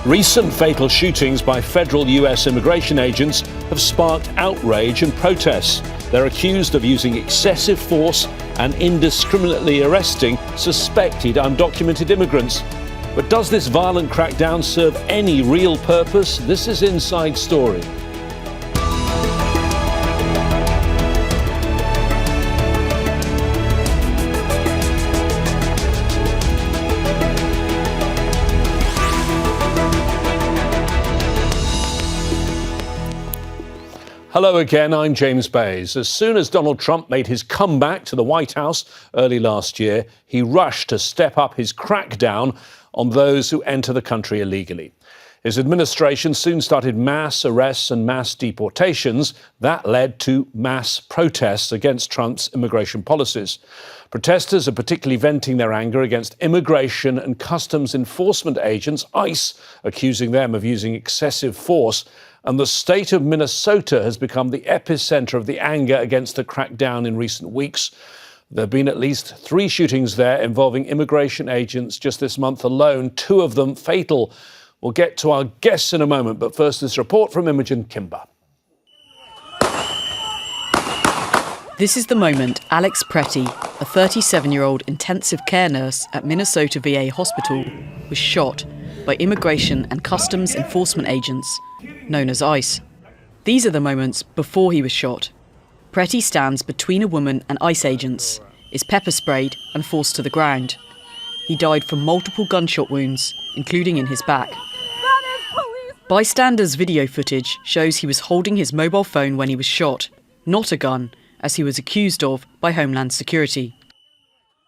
Recent fatal shootings by federal US immigration agents have sparked outrage and protests. They're accused of using excessive force and indiscriminately arresting suspected undocumented immigrants. But does this violent crackdown serve any real purpose? This is Inside Story. Hello again, I'm James Bays. As soon as Donald Trump made his comeback to the White House early last year, he rushed to step up his crackdown on those who enter the country illegally. His administration soon started mass arrests and mass deportations. That led to mass protests against Trump's immigration policies. Protesters are particularly venting their anger against immigration and customs enforcement agents, ICE, accusing them of using excessive force. And the state of Minnesota has become the epicentre of the anger against the crackdown in recent weeks. There have been at least 3 shootings there involving immigration agents just this month alone, 2 of them fatal. We'll get to our guests in a moment, but first this report from Imogen Kimber. This is the moment Alex Prett, a 37-year-old intensive care nurse at Minnesota VA Hospital, was shot by immigration and customs enforcement agents, known as ICE. These are the moments before he was shot. Preti stands between a woman and ICE agents, is pepper sprayed and forced to the ground. He died from multiple gunshot wounds, including in his back. Bystanders' video footage shows he was holding his mobile phone when he was shot, not a gun, as he was accused of by Homeland Security.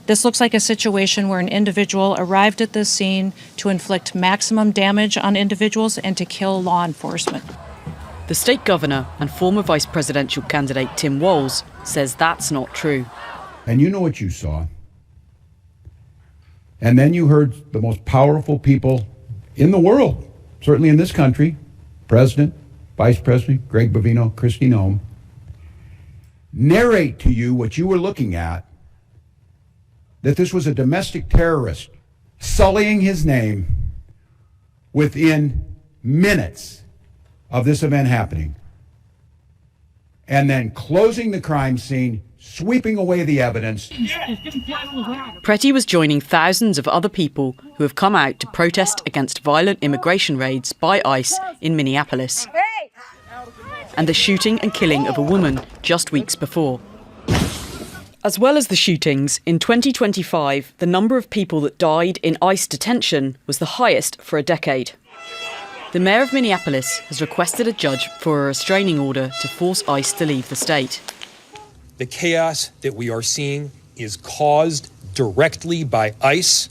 This looks like a situation where an individual arrived at this scene to inflict maximum damage on individuals and to kill law enforcement. The state governor and former vice presidential candidate Tim Walz says that's not true. And you know what you saw. And then you heard the most powerful people in the world, certainly in this country, President, Vice President, Greg Bovino, Kristi Noem, narrate to you what you were looking at, that this was a domestic terrorist sullying his name within minutes of this event happening, and then closing the crime scene, sweeping away the evidence. Preti was joining thousands of other people who have come out to protest against violent immigration raids by ICE in Minneapolis, and the shooting and killing of a woman just weeks before. As well as the shootings, in 2025, the number of people that died in ICE detention was the highest for a decade. The mayor of Minneapolis has requested a judge for a restraining order to force ICE to leave the state. The chaos that we are seeing is caused directly by ICE,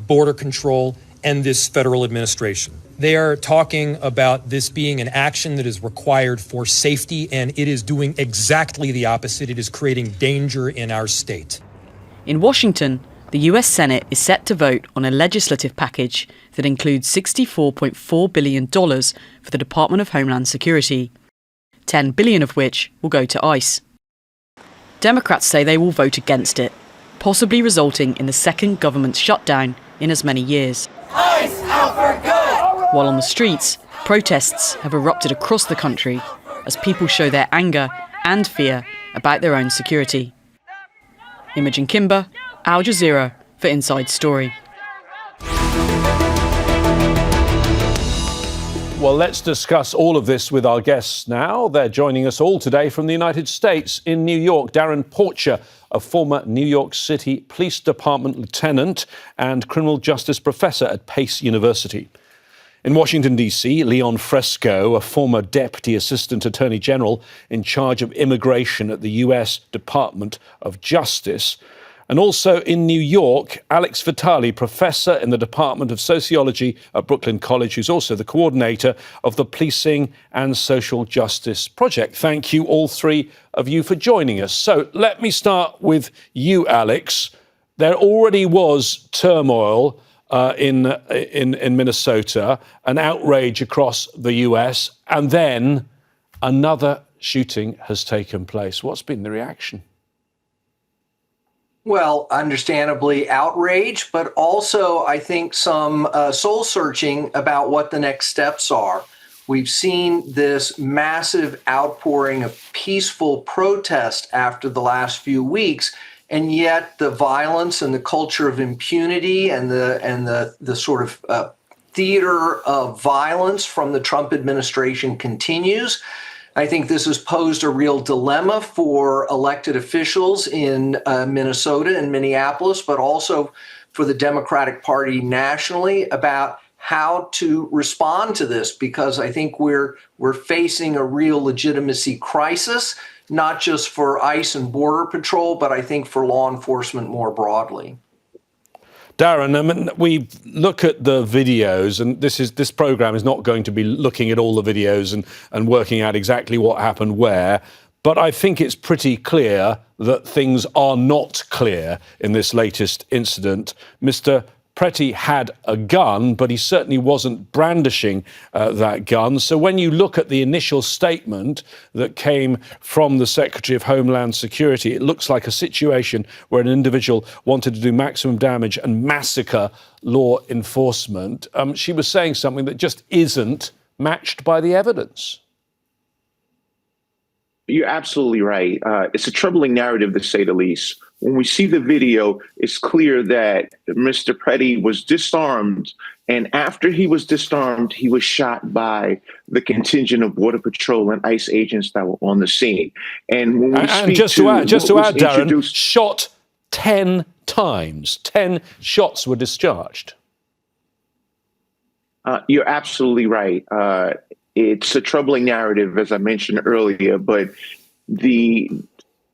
Border Control, and this federal administration. They are talking about this being an action that is required for safety, and it is doing exactly the opposite. It is creating danger in our state. In Washington, the US Senate is set to vote on a legislative package that includes $64.4 billion for the Department of Homeland Security, $10 billion of which will go to ICE. Democrats say they will vote against it, possibly resulting in the second government shutdown in as many years. ICE out for good! While on the streets, protests have erupted across the country as people show their anger and fear about their own security. Imogen Kimber, Al Jazeera for Inside Story. Well, let's discuss all of this with our guests now. They're joining us all today from the United States. In New York, Darrin, Porcher, a former New York City Police Department lieutenant and criminal justice professor at Pace University. In Washington, D.C., Leon Fresco, a former Deputy Assistant Attorney General in charge of immigration at the U.S. Department of Justice. And also in New York, Alex Vitale, professor in the Department of Sociology at Brooklyn College, who's also the coordinator of the Policing and Social Justice Project. Thank you, all 3 of you, for joining us. So let me start with you, Alex. There already was turmoil in Minnesota, an outrage across the US, and then another shooting has taken place. What's been the reaction? Well, understandably outraged, but also I think some soul searching about what the next steps are. We've seen this massive outpouring of peaceful protest after the last few weeks, and yet the violence and the culture of impunity and the sort of theater of violence from the Trump administration continues. I think this has posed a real dilemma for elected officials in Minnesota and Minneapolis, but also for the Democratic Party nationally about how to respond to this, because I think we're facing a real legitimacy crisis, not just for ICE and Border Patrol, but I think for law enforcement more broadly. Darrin, I mean, we look at the videos, and this program is not going to be looking at all the videos and working out exactly what happened where, but I think it's pretty clear that things are not clear in this latest incident. Mr. Preti had a gun, but he certainly wasn't brandishing that gun. So when you look at the initial statement that came from the Secretary of Homeland Security, it looks like a situation where an individual wanted to do maximum damage and massacre law enforcement. She was saying something that just isn't matched by the evidence. You're absolutely right. It's a troubling narrative, to say the least. When we see the video, it's clear that Mr. Preti was disarmed, and after he was disarmed, he was shot by the contingent of Border Patrol and ICE agents that were on the scene. And when we speak just to add, Darrin, shot shot 10 times. 10 shots were discharged. You're absolutely right. It's a troubling narrative, as I mentioned earlier, but I'm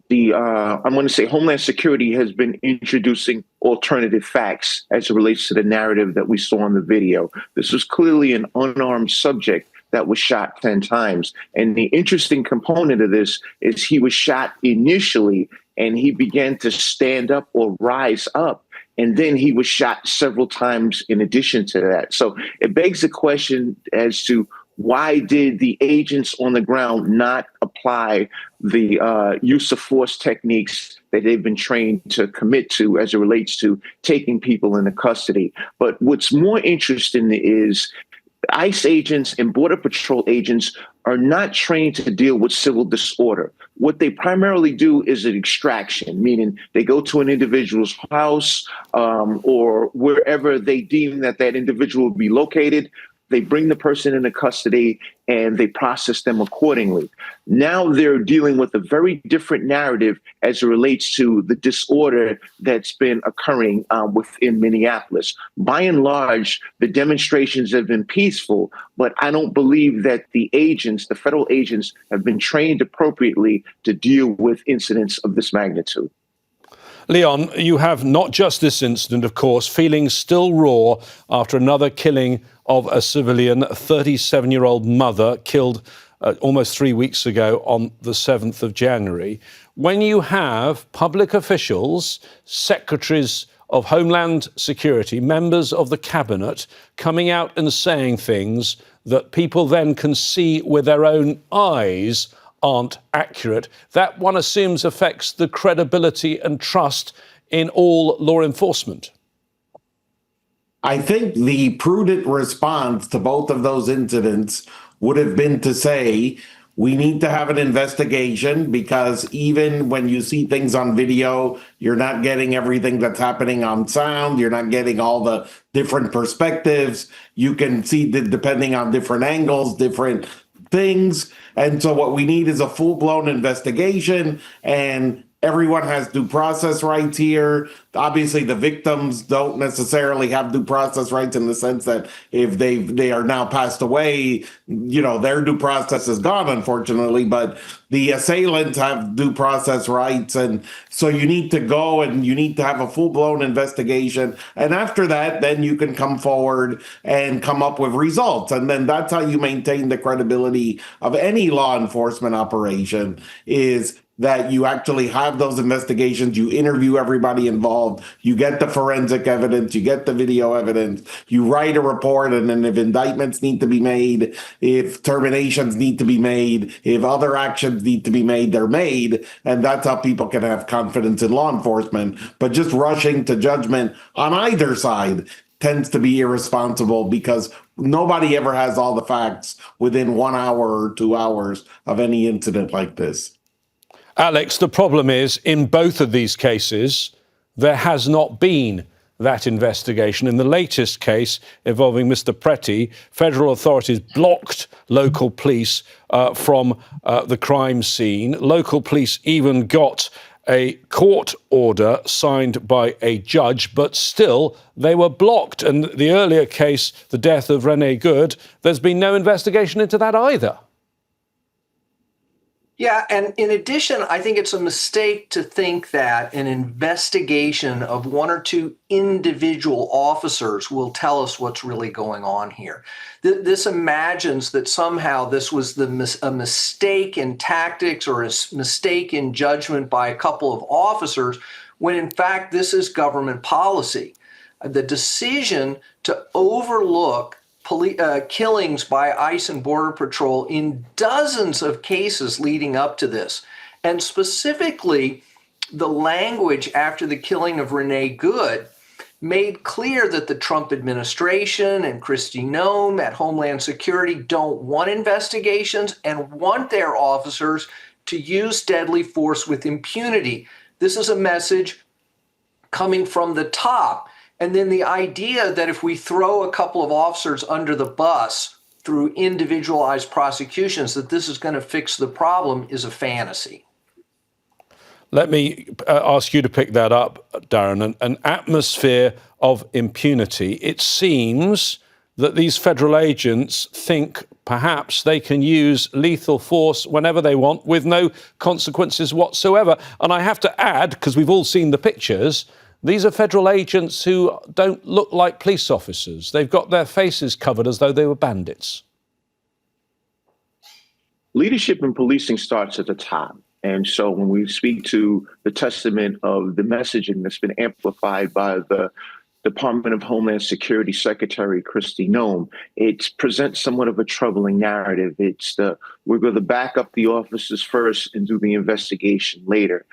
going to say Homeland Security has been introducing alternative facts as it relates to the narrative that we saw in the video. This was clearly an unarmed subject that was shot 10 times. And the interesting component of this is he was shot initially and he began to stand up or rise up. And then he was shot several times in addition to that. So it begs the question as to why did the agents on the ground not apply the use of force techniques that they've been trained to commit to as it relates to taking people into custody? But what's more interesting is ICE agents and Border Patrol agents are not trained to deal with civil disorder. What they primarily do is an extraction, meaning they go to an individual's house or wherever they deem that individual will be located. They bring the person into custody and they process them accordingly. Now they're dealing with a very different narrative as it relates to the disorder that's been occurring within Minneapolis. By and large, the demonstrations have been peaceful, but I don't believe that the agents, the federal agents, have been trained appropriately to deal with incidents of this magnitude. Leon, you have not just this incident, of course, feelings still raw after another killing of a civilian, a 37-year-old mother killed almost 3 weeks ago on the 7th of January. When you have public officials, secretaries of Homeland Security, members of the cabinet coming out and saying things that people then can see with their own eyes aren't accurate, that one assumes affects the credibility and trust in all law enforcement. I think the prudent response to both of those incidents would have been to say, we need to have an investigation, because even when you see things on video, you're not getting everything that's happening on sound. You're not getting all the different perspectives. You can see depending on different angles, different things. And so what we need is a full-blown investigation, and everyone has due process rights here. Obviously, the victims don't necessarily have due process rights in the sense that if they are now passed away, you know, their due process is gone, unfortunately, but the assailants have due process rights. And so you need to go and you need to have a full-blown investigation. And after that, then you can come forward and come up with results. And then that's how you maintain the credibility of any law enforcement operation, is that you actually have those investigations, you interview everybody involved, you get the forensic evidence, you get the video evidence, you write a report, and then if indictments need to be made, if terminations need to be made, if other actions need to be made, they're made, and that's how people can have confidence in law enforcement. But just rushing to judgment on either side tends to be irresponsible because nobody ever has all the facts within 1 hour or 2 hours of any incident like this. Alex, the problem is, in both of these cases, there has not been that investigation. In the latest case involving Mr. Preti, federal authorities blocked local police from the crime scene. Local police even got a court order signed by a judge, but still they were blocked. And the earlier case, the death of Rene Good, there's been no investigation into that either. Yeah, and in addition, I think it's a mistake to think that an investigation of 1 or 2 individual officers will tell us what's really going on here. This imagines that somehow this was a mistake in tactics or a mistake in judgment by a couple of officers, when in fact this is government policy. The decision to overlook killings by ICE and Border Patrol in dozens of cases leading up to this. And specifically, the language after the killing of Rene Good made clear that the Trump administration and Kristi Noem at Homeland Security don't want investigations and want their officers to use deadly force with impunity. This is a message coming from the top. And then the idea that if we throw a couple of officers under the bus through individualized prosecutions, that this is going to fix the problem is a fantasy. Let me ask you to pick that up, Darrin. An atmosphere of impunity. It seems that these federal agents think perhaps they can use lethal force whenever they want with no consequences whatsoever. And I have to add, because we've all seen the pictures, these are federal agents who don't look like police officers. They've got their faces covered as though they were bandits. Leadership in policing starts at the top. And so when we speak to the testament of the messaging that's been amplified by the Department of Homeland Security Secretary Kristi Noem, it presents somewhat of a troubling narrative. It's we're going to back up the officers first and do the investigation later.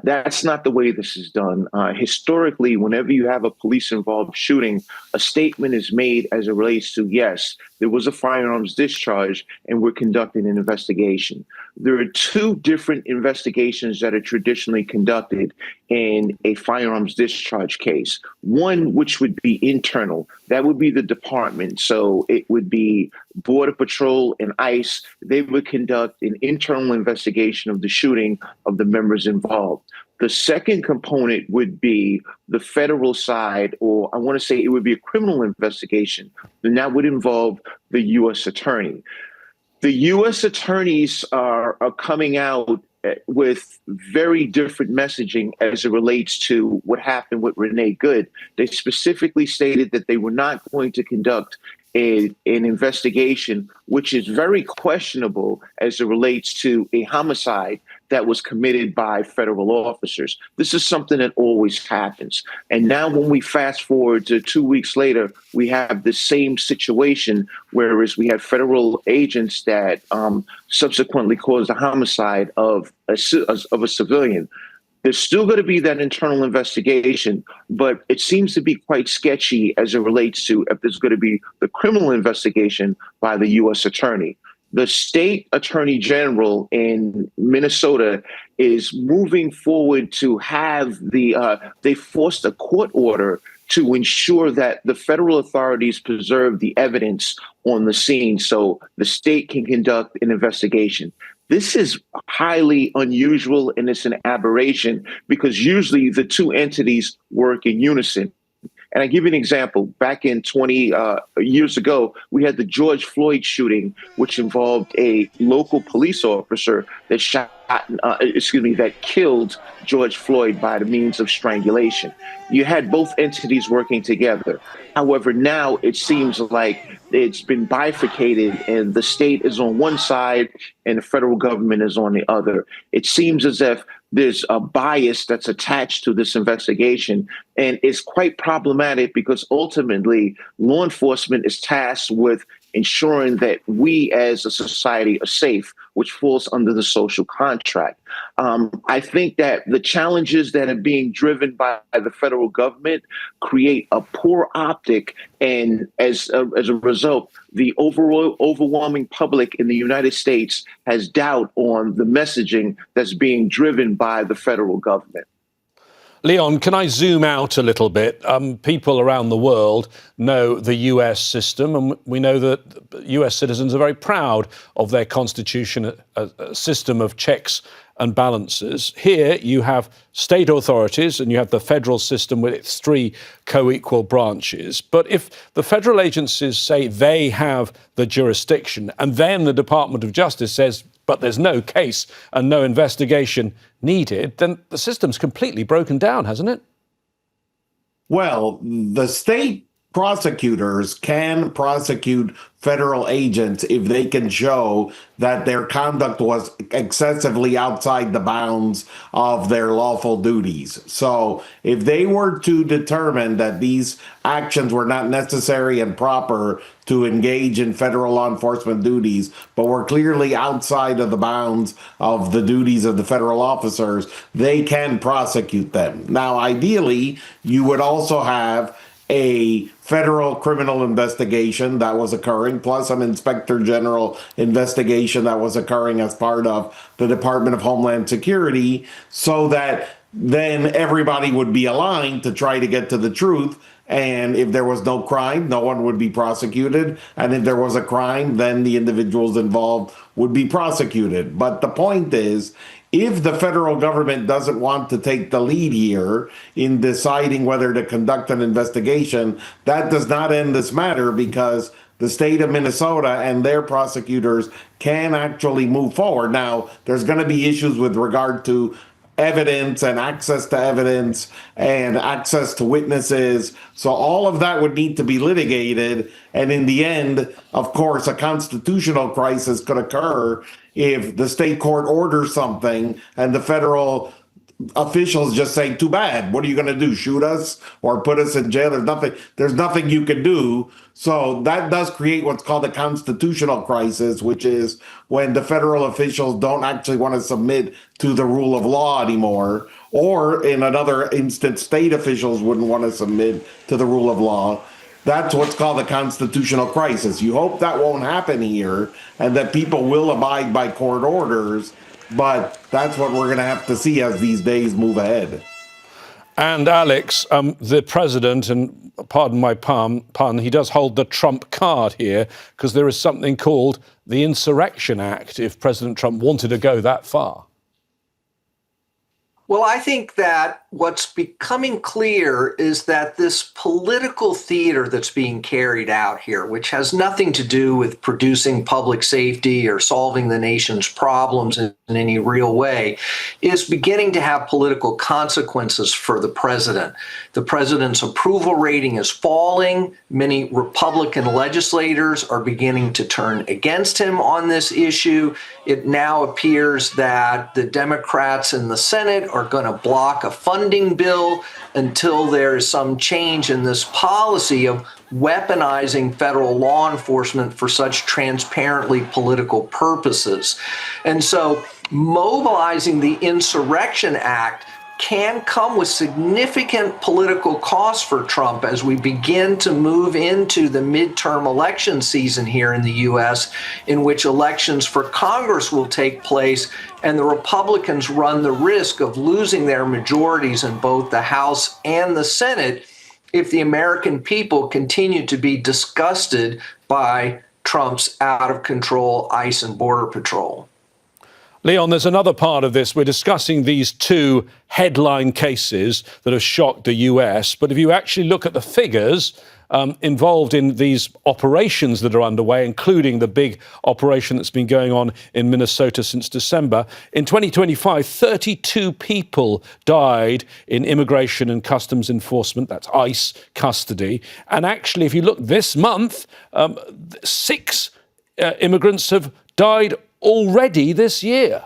That's not the way this is done. Historically, whenever you have a police-involved shooting, a statement is made as it relates to, yes, there was a firearms discharge and we're conducting an investigation. There are 2 different investigations that are traditionally conducted in a firearms discharge case. One, which would be internal, that would be the department. So it would be Border Patrol and ICE. They would conduct an internal investigation of the shooting of the members involved. The second component would be the federal side, or I want to say it would be a criminal investigation, and that would involve the U.S. attorney. The U.S. attorneys are coming out with very different messaging as it relates to what happened with Rene Good. They specifically stated that they were not going to conduct an investigation, which is very questionable as it relates to a homicide that was committed by federal officers. This is something that always happens. And now when we fast forward to 2 weeks later, we have the same situation, whereas we have federal agents that subsequently caused a homicide of a civilian. There's still going to be that internal investigation, but it seems to be quite sketchy as it relates to if there's going to be the criminal investigation by the U.S. attorney. The state attorney general in Minnesota is moving forward to have they forced a court order to ensure that the federal authorities preserve the evidence on the scene so the state can conduct an investigation. This is highly unusual and it's an aberration because usually the 2 entities work in unison. And I give you an example. Back in 20 years ago, we had the George Floyd shooting, which involved a local police officer that that killed George Floyd by the means of strangulation. You had both entities working together. However, now it seems like it's been bifurcated and the state is on one side and the federal government is on the other. It seems as if there's a bias that's attached to this investigation, and it's quite problematic because ultimately law enforcement is tasked with ensuring that we as a society are safe, which falls under the social contract. I think that the challenges that are being driven by the federal government create a poor optic, and as a result, the overwhelming public in the United States has doubt on the messaging that's being driven by the federal government. Leon, can I zoom out a little bit? People around the world know the US system, and we know that US citizens are very proud of their constitution, a system of checks and balances. Here you have state authorities and you have the federal system with its three co-equal branches. But if the federal agencies say they have the jurisdiction and then the Department of Justice says, but there's no case and no investigation needed, then the system's completely broken down, hasn't it? Well, the state prosecutors can prosecute federal agents if they can show that their conduct was excessively outside the bounds of their lawful duties. So if they were to determine that these actions were not necessary and proper to engage in federal law enforcement duties, but were clearly outside of the bounds of the duties of the federal officers, they can prosecute them. Now, ideally, you would also have a federal criminal investigation that was occurring, plus an inspector general investigation that was occurring as part of the Department of Homeland Security, so that then everybody would be aligned to try to get to the truth. And if there was no crime, no one would be prosecuted. And if there was a crime, then the individuals involved would be prosecuted. But the point is, if the federal government doesn't want to take the lead here in deciding whether to conduct an investigation, that does not end this matter, because the state of Minnesota and their prosecutors can actually move forward. Now, there's going to be issues with regard to evidence and access to evidence and access to witnesses. So all of that would need to be litigated. And in the end, of course, a constitutional crisis could occur if the state court orders something and the federal officials just say, too bad, what are you going to do, shoot us or put us in jail? There's nothing you can do. So that does create what's called a constitutional crisis, which is when the federal officials don't actually want to submit to the rule of law anymore, or in another instance, state officials wouldn't want to submit to the rule of law. That's what's called a constitutional crisis. You hope that won't happen here and that people will abide by court orders, but that's what we're going to have to see as these days move ahead. And Alex, the president, and pardon my pun, he does hold the Trump card here, because there is something called the Insurrection Act, if President Trump wanted to go that far. Well, I think that what's becoming clear is that this political theater that's being carried out here, which has nothing to do with producing public safety or solving the nation's problems in any real way, is beginning to have political consequences for the president. The president's approval rating is falling. Many Republican legislators are beginning to turn against him on this issue. It now appears that the Democrats in the Senate are going to block a funding bill until there is some change in this policy of weaponizing federal law enforcement for such transparently political purposes. And so mobilizing the Insurrection Act can come with significant political costs for Trump as we begin to move into the midterm election season here in the U.S., in which elections for Congress will take place, and the Republicans run the risk of losing their majorities in both the House and the Senate if the American people continue to be disgusted by Trump's out-of-control ICE and Border Patrol. Leon, there's another part of this. We're discussing these two headline cases that have shocked the US. But if you actually look at the figures involved in these operations that are underway, including the big operation that's been going on in Minnesota since December, in 2025, 32 people died in immigration and customs enforcement, that's ICE custody. And actually, if you look this month, 6 immigrants have died already this year.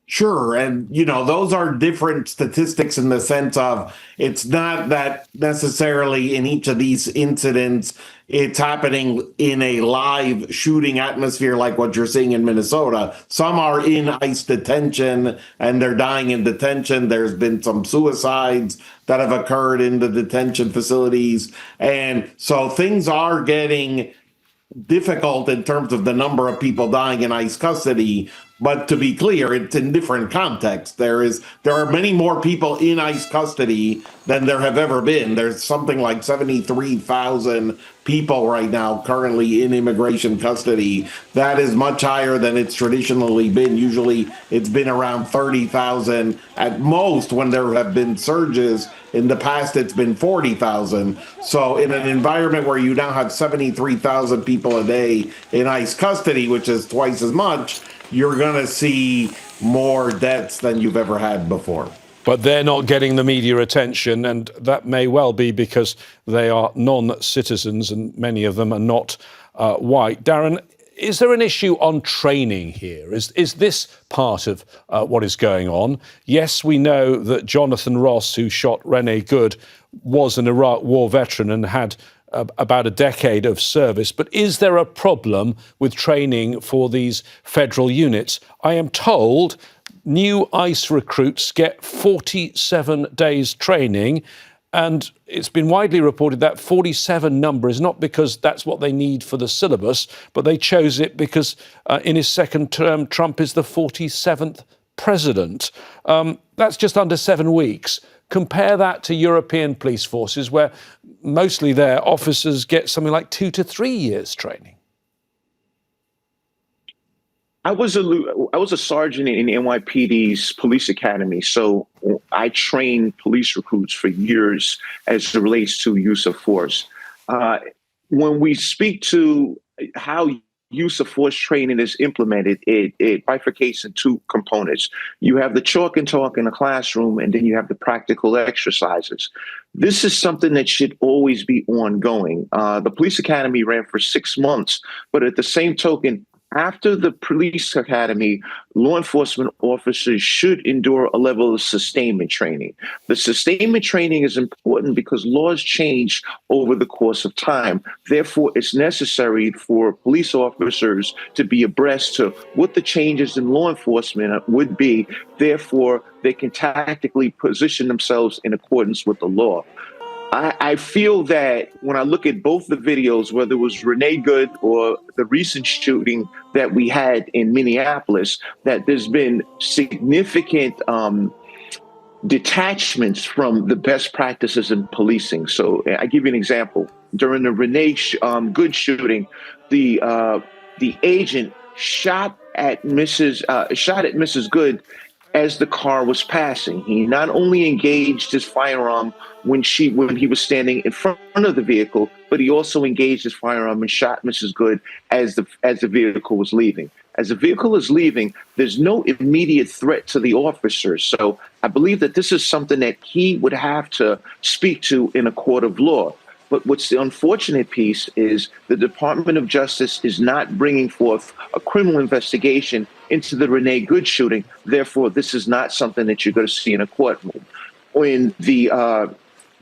Sure. And, those are different statistics in the sense of it's not that necessarily in each of these incidents, it's happening in a live shooting atmosphere like what you're seeing in Minnesota. Some are in ICE detention and they're dying in detention. There's been some suicides that have occurred in the detention facilities. And so things are getting difficult in terms of the number of people dying in ICE custody. But to be clear, it's in different contexts. There are many more people in ICE custody than there have ever been. There's something like 73,000 people right now currently in immigration custody. That is much higher than it's traditionally been. Usually it's been around 30,000 at most. When there have been surges in the past, it's been 40,000. So in an environment where you now have 73,000 people a day in ICE custody, which is twice as much, you're going to see more deaths than you've ever had before. But they're not getting the media attention, and that may well be because they are non-citizens and many of them are not white. Darrin, is there an issue on training here? Is this part of what is going on? Yes, we know that Jonathan Ross, who shot Rene Good, was an Iraq War veteran and had about a decade of service. But is there a problem with training for these federal units? I am told new ICE recruits get 47 days training, and it's been widely reported that 47 number is not because that's what they need for the syllabus, but they chose it because in his second term, Trump is the 47th president. That's just under 7 weeks. Compare that to European police forces, where mostly their officers get something like 2 to 3 years training. I was a sergeant in NYPD's police academy, so I trained police recruits for years as it relates to use of force. When we speak to how use of force training is implemented, it bifurcates in 2 components. You have the chalk and talk in a classroom, and then you have the practical exercises. This is something that should always be ongoing. The police academy ran for 6 months, but at the same token, after the police academy, law enforcement officers should endure a level of sustainment training. The sustainment training is important because laws change over the course of time. Therefore, it's necessary for police officers to be abreast to what the changes in law enforcement would be. Therefore, they can tactically position themselves in accordance with the law. I feel that when I look at both the videos, whether it was Rene Good or the recent shooting that we had in Minneapolis, that there's been significant detachments from the best practices in policing. So I give you an example. During the Rene Good shooting, the agent shot at Mrs. Good as the car was passing. He not only engaged his firearm when he was standing in front of the vehicle, but he also engaged his firearm and shot Mrs. Good as the vehicle was leaving. As the vehicle is leaving, there's no immediate threat to the officers. So I believe that this is something that he would have to speak to in a court of law. But what's the unfortunate piece is the Department of Justice is not bringing forth a criminal investigation into the Rene Good shooting. Therefore, this is not something that you're going to see in a courtroom. In the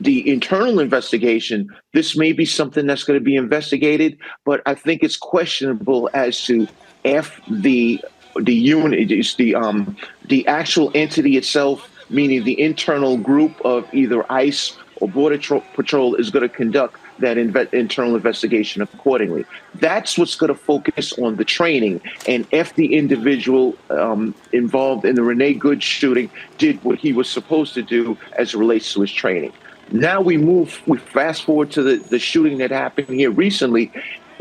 internal investigation, this may be something that's going to be investigated, but I think it's questionable as to if the unit is the actual entity itself, meaning the internal group of either ICE or Border Patrol, is going to conduct that internal investigation accordingly. That's what's going to focus on the training. And if the individual involved in the Rene Good shooting did what he was supposed to do as it relates to his training. Now we fast forward to the shooting that happened here recently.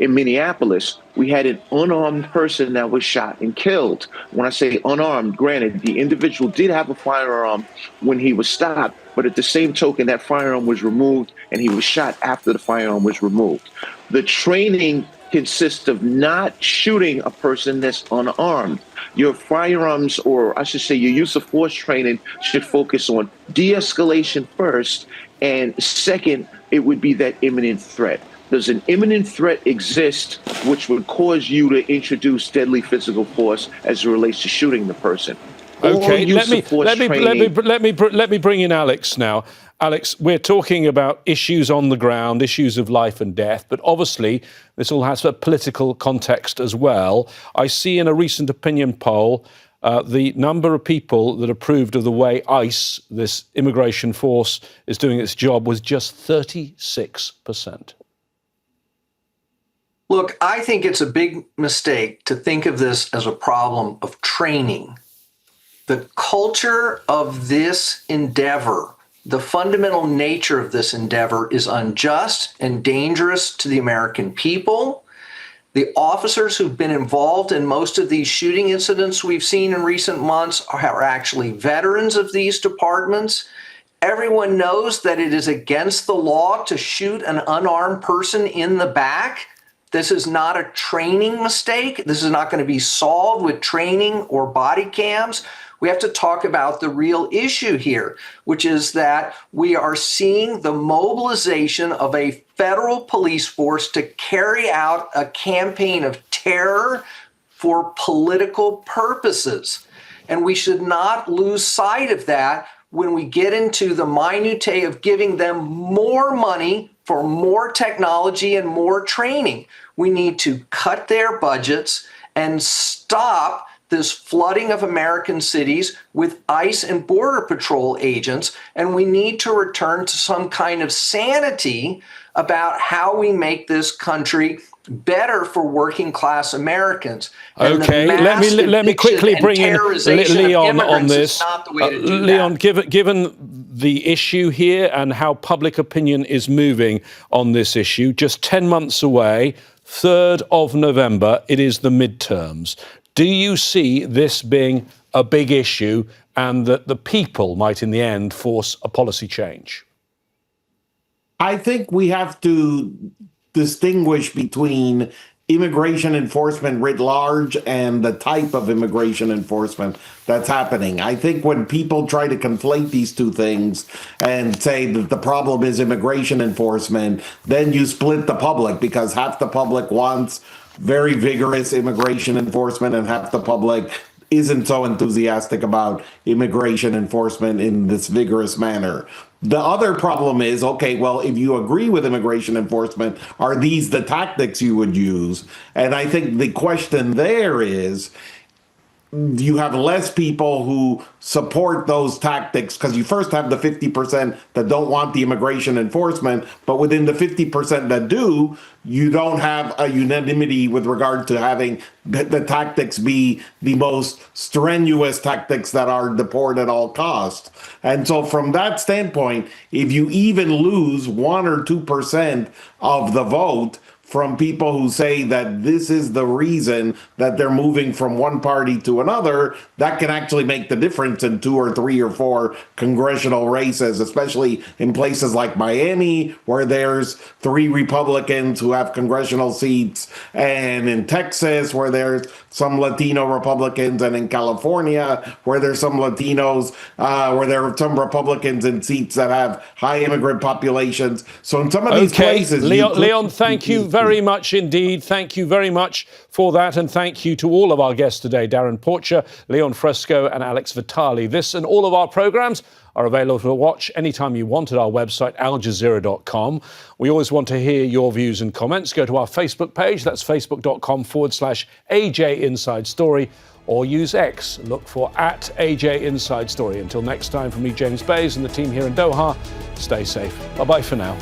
in Minneapolis, we had an unarmed person that was shot and killed. When I say unarmed, granted, the individual did have a firearm when he was stopped, but at the same token, that firearm was removed and he was shot after the firearm was removed. The training consists of not shooting a person that's unarmed. Your firearms, or I should say your use of force training, should focus on de-escalation first, and second, it would be that imminent threat. Does an imminent threat exist which would cause you to introduce deadly physical force as it relates to shooting the person? Okay, let me bring in Alex now. Alex, we're talking about issues on the ground, issues of life and death, but obviously this all has a political context as well. I see in a recent opinion poll the number of people that approved of the way ICE, this immigration force, is doing its job was just 36%. Look, I think it's a big mistake to think of this as a problem of training. The culture of this endeavor, the fundamental nature of this endeavor is unjust and dangerous to the American people. The officers who've been involved in most of these shooting incidents we've seen in recent months are actually veterans of these departments. Everyone knows that it is against the law to shoot an unarmed person in the back. This is not a training mistake. This is not going to be solved with training or body cams. We have to talk about the real issue here, which is that we are seeing the mobilization of a federal police force to carry out a campaign of terror for political purposes. And we should not lose sight of that when we get into the minutiae of giving them more money for more technology and more training. We need to cut their budgets and stop this flooding of American cities with ICE and Border Patrol agents, and we need to return to some kind of sanity about how we make this country better for working class Americans. Okay, let me quickly bring in Leon on this. Leon, given the issue here and how public opinion is moving on this issue, just 10 months away, 3rd of November, it is the midterms. Do you see this being a big issue and that the people might in the end force a policy change? I think we have to distinguish between immigration enforcement writ large and the type of immigration enforcement that's happening. I think when people try to conflate these two things and say that the problem is immigration enforcement, then you split the public, because half the public wants very vigorous immigration enforcement and half the public isn't so enthusiastic about immigration enforcement in this vigorous manner. The other problem is, okay, well, if you agree with immigration enforcement, are these the tactics you would use? And I think the question there is, you have less people who support those tactics, because you first have the 50% that don't want the immigration enforcement, but within the 50% that do, you don't have a unanimity with regard to having the tactics be the most strenuous tactics that are deport at all costs. And so from that standpoint, if you even lose 1 or 2% of the vote from people who say that this is the reason that they're moving from one party to another, that can actually make the difference in 2 or 3 or 4 congressional races, especially in places like Miami, where there's 3 Republicans who have congressional seats, and in Texas, where there's some Latino Republicans, and in California, where there's some Latinos, where there are some Republicans in seats that have high immigrant populations. So in some of these places... Leon, thank you very much indeed. Thank you very much for that. And thank you to all of our guests today, Darrin Porcher, Leon Fresco and Alex Vitali. This and all of our programmes are available to watch anytime you want at our website, aljazeera.com. We always want to hear your views and comments. Go to our Facebook page. That's facebook.com/AJ Inside Story, or use X. Look for @AJ Inside Story. Until next time, from me, James Bays, and the team here in Doha, stay safe. Bye-bye for now.